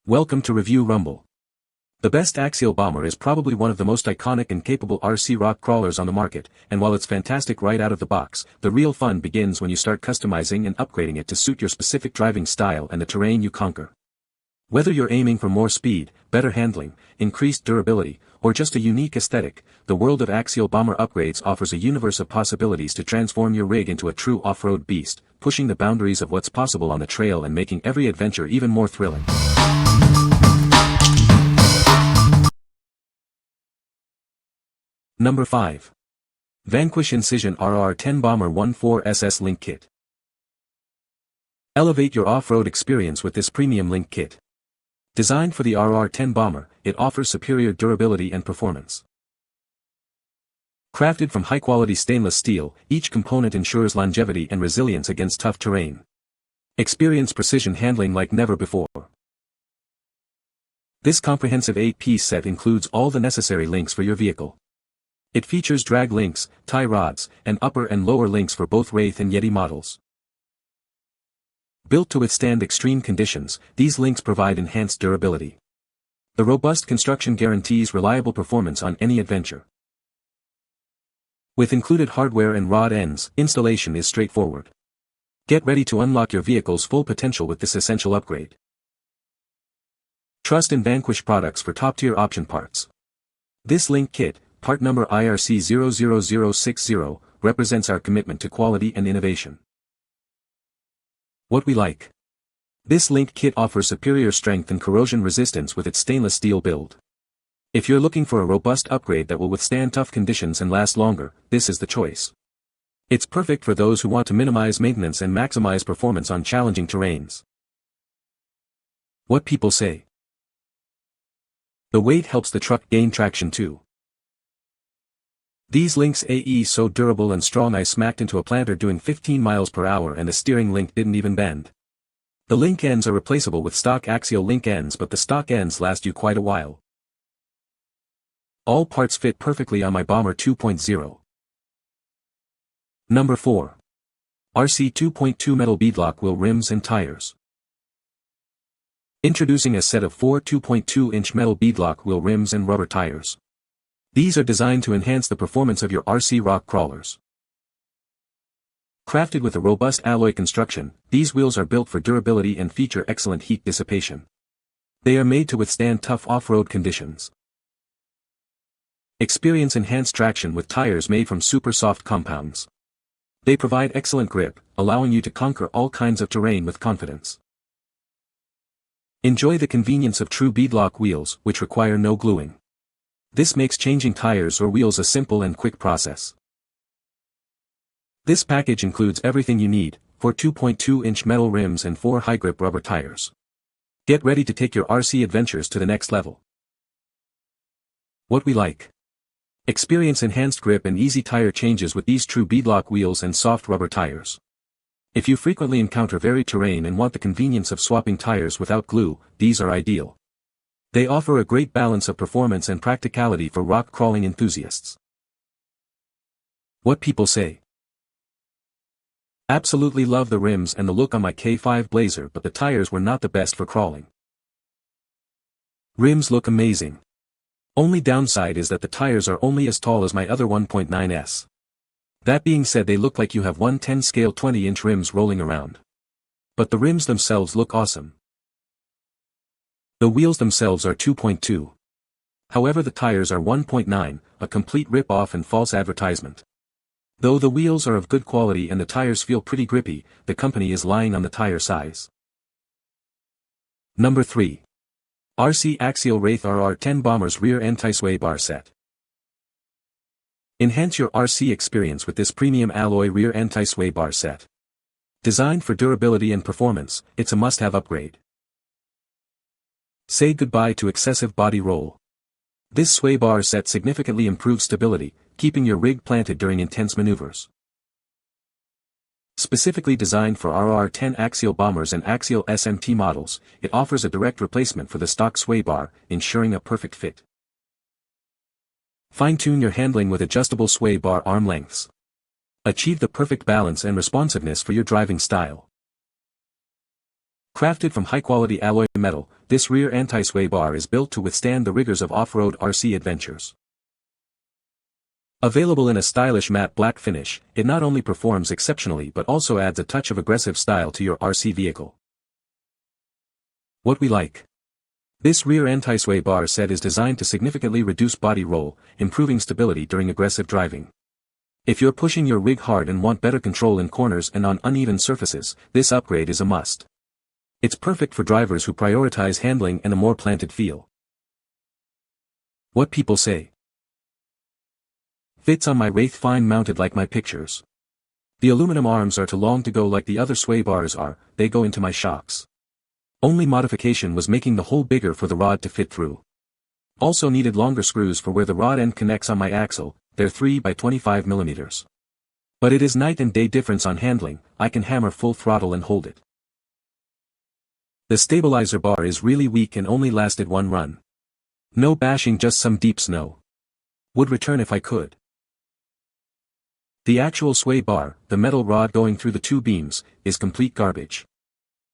Welcome to Review Rumble. The best Axial Bomber is probably one of the most iconic and capable RC rock crawlers on the market, and while it's fantastic right out of the box, the real fun begins when you start customizing and upgrading it to suit your specific driving style and the terrain you conquer. Whether you're aiming for more speed, better handling, increased durability, or just a unique aesthetic, the world of Axial Bomber upgrades offers a universe of possibilities to transform your rig into a true off-road beast, pushing the boundaries of what's possible on the trail and making every adventure even more thrilling. Number 5. Vanquish Incision RR10 Bomber 14SS Link Kit. Elevate your off-road experience with this premium link kit. Designed for the RR10 Bomber, it offers superior durability and performance. Crafted from high-quality stainless steel, each component ensures longevity and resilience against tough terrain. Experience precision handling like never before. This comprehensive 8-piece set includes all the necessary links for your vehicle. It features drag links, tie rods, and upper and lower links for both Wraith and Yeti models. Built to withstand extreme conditions, these links provide enhanced durability. The robust construction guarantees reliable performance on any adventure. With included hardware and rod ends, installation is straightforward. Get ready to unlock your vehicle's full potential with this essential upgrade. Trust in Vanquish products for top-tier option parts. This link kit, part number IRC00060, represents our commitment to quality and innovation. What we like. This link kit offers superior strength and corrosion resistance with its stainless steel build. If you're looking for a robust upgrade that will withstand tough conditions and last longer, this is the choice. It's perfect for those who want to minimize maintenance and maximize performance on challenging terrains. What people say. The weight helps the truck gain traction too. These links are so durable and strong I smacked into a planter doing 15 miles per hour and the steering link didn't even bend. The link ends are replaceable with stock axial link ends, but the stock ends last you quite a while. All parts fit perfectly on my Bomber 2.0. Number 4. RC 2.2 Metal Beadlock Wheel Rims and Tires. Introducing a set of 4 2.2-inch metal beadlock wheel rims and rubber tires. These are designed to enhance the performance of your RC rock crawlers. Crafted with a robust alloy construction, these wheels are built for durability and feature excellent heat dissipation. They are made to withstand tough off-road conditions. Experience enhanced traction with tires made from super soft compounds. They provide excellent grip, allowing you to conquer all kinds of terrain with confidence. Enjoy the convenience of true beadlock wheels, which require no gluing. This makes changing tires or wheels a simple and quick process. This package includes everything you need, 4 2.2-inch metal rims and 4 high-grip rubber tires. Get ready to take your RC adventures to the next level. What we like. Experience enhanced grip and easy tire changes with these true beadlock wheels and soft rubber tires. If you frequently encounter varied terrain and want the convenience of swapping tires without glue, these are ideal. They offer a great balance of performance and practicality for rock crawling enthusiasts. What people say. Absolutely love the rims and the look on my K5 Blazer, but the tires were not the best for crawling. Rims look amazing. Only downside is that the tires are only as tall as my other 1.9s. That being said, they look like you have 1/10 scale 20-inch rims rolling around. But the rims themselves look awesome. The wheels themselves are 2.2. However, the tires are 1.9, a complete rip-off and false advertisement. Though the wheels are of good quality and the tires feel pretty grippy, the company is lying on the tire size. Number 3. RC Axial Wraith RR10 Bomber's Rear Anti-Sway Bar Set. Enhance your RC experience with this premium alloy rear anti-sway bar set. Designed for durability and performance, it's a must-have upgrade. Say goodbye to excessive body roll. This sway bar set significantly improves stability, keeping your rig planted during intense maneuvers. Specifically designed for RR10 Axial Bombers and Axial SMT models, it offers a direct replacement for the stock sway bar, ensuring a perfect fit. Fine-tune your handling with adjustable sway bar arm lengths. Achieve the perfect balance and responsiveness for your driving style. Crafted from high-quality alloy metal, this rear anti-sway bar is built to withstand the rigors of off-road RC adventures. Available in a stylish matte black finish, it not only performs exceptionally but also adds a touch of aggressive style to your RC vehicle. What we like. This rear anti-sway bar set is designed to significantly reduce body roll, improving stability during aggressive driving. If you're pushing your rig hard and want better control in corners and on uneven surfaces, this upgrade is a must. It's perfect for drivers who prioritize handling and a more planted feel. What people say. Fits on my Wraith fine mounted like my pictures. The aluminum arms are too long to go like the other sway bars are, they go into my shocks. Only modification was making the hole bigger for the rod to fit through. Also needed longer screws for where the rod end connects on my axle, they're 3 by 25 mm. But it is night and day difference on handling, I can hammer full throttle and hold it. The stabilizer bar is really weak and only lasted one run. No bashing, just some deep snow. Would return if I could. The actual sway bar, the metal rod going through the two beams, is complete garbage.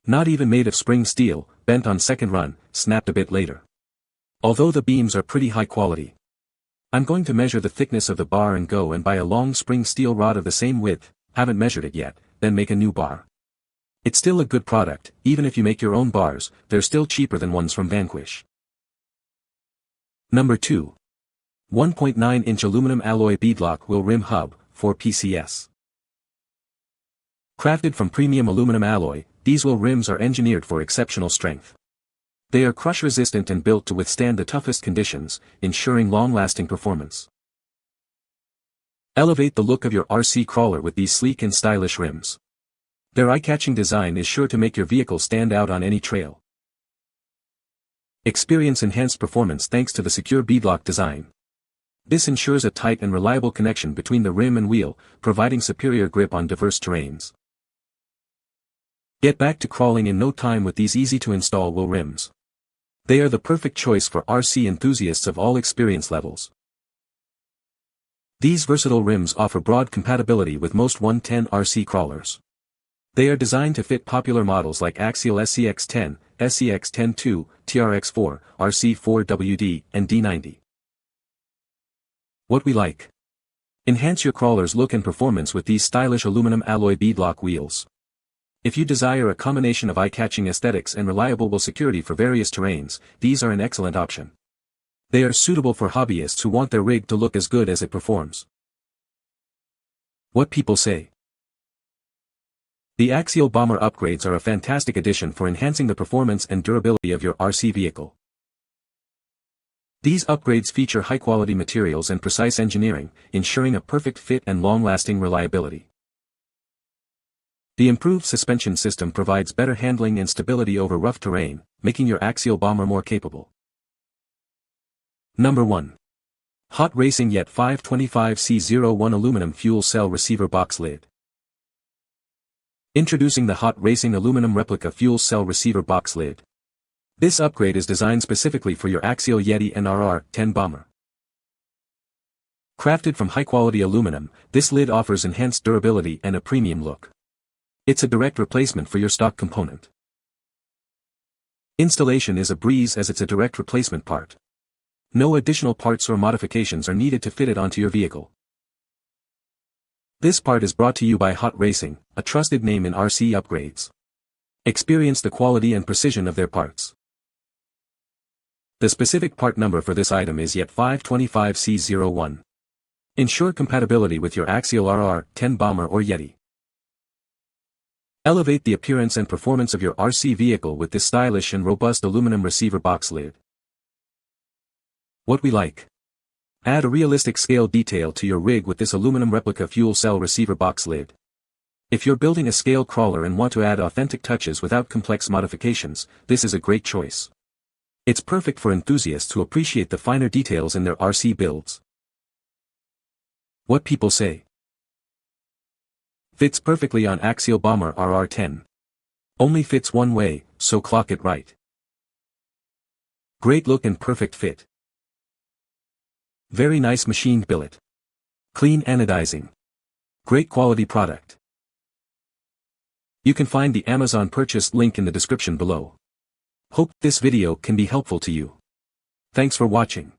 Not even made of spring steel, bent on second run, snapped a bit later. Although the beams are pretty high quality. I'm going to measure the thickness of the bar and go and buy a long spring steel rod of the same width, haven't measured it yet, then make a new bar. It's still a good product, even if you make your own bars, they're still cheaper than ones from Vanquish. Number 2. 1.9-inch aluminum alloy beadlock wheel rim hub, for PCS. Crafted from premium aluminum alloy, these wheel rims are engineered for exceptional strength. They are crush-resistant and built to withstand the toughest conditions, ensuring long-lasting performance. Elevate the look of your RC crawler with these sleek and stylish rims. Their eye-catching design is sure to make your vehicle stand out on any trail. Experience enhanced performance thanks to the secure beadlock design. This ensures a tight and reliable connection between the rim and wheel, providing superior grip on diverse terrains. Get back to crawling in no time with these easy-to-install wheel rims. They are the perfect choice for RC enthusiasts of all experience levels. These versatile rims offer broad compatibility with most 110 RC crawlers. They are designed to fit popular models like Axial SCX10, SCX10-2, TRX4, RC4WD, and D90. What we like. Enhance your crawler's look and performance with these stylish aluminum alloy beadlock wheels. If you desire a combination of eye-catching aesthetics and reliable security for various terrains, these are an excellent option. They are suitable for hobbyists who want their rig to look as good as it performs. What people say. The Axial Bomber upgrades are a fantastic addition for enhancing the performance and durability of your RC vehicle. These upgrades feature high-quality materials and precise engineering, ensuring a perfect fit and long-lasting reliability. The improved suspension system provides better handling and stability over rough terrain, making your Axial Bomber more capable. Number 1. Hot Racing Yet 525C01 Aluminum Fuel Cell Receiver Box Lid. Introducing the Hot Racing Aluminum Replica Fuel Cell Receiver Box Lid. This upgrade is designed specifically for your Axial Yeti and RR-10 Bomber. Crafted from high-quality aluminum, this lid offers enhanced durability and a premium look. It's a direct replacement for your stock component. Installation is a breeze as it's a direct replacement part. No additional parts or modifications are needed to fit it onto your vehicle. This part is brought to you by Hot Racing, a trusted name in RC upgrades. Experience the quality and precision of their parts. The specific part number for this item is Yet 525C01. Ensure compatibility with your Axial RR-10 Bomber or Yeti. Elevate the appearance and performance of your RC vehicle with this stylish and robust aluminum receiver box lid. What we like. Add a realistic scale detail to your rig with this aluminum replica fuel cell receiver box lid. If you're building a scale crawler and want to add authentic touches without complex modifications, this is a great choice. It's perfect for enthusiasts who appreciate the finer details in their RC builds. What people say. Fits perfectly on Axial Bomber RR10. Only fits one way, so clock it right. Great look and perfect fit. Very nice machined billet. Clean anodizing. Great quality product. You can find the Amazon purchase link in the description below. Hope this video can be helpful to you. Thanks for watching.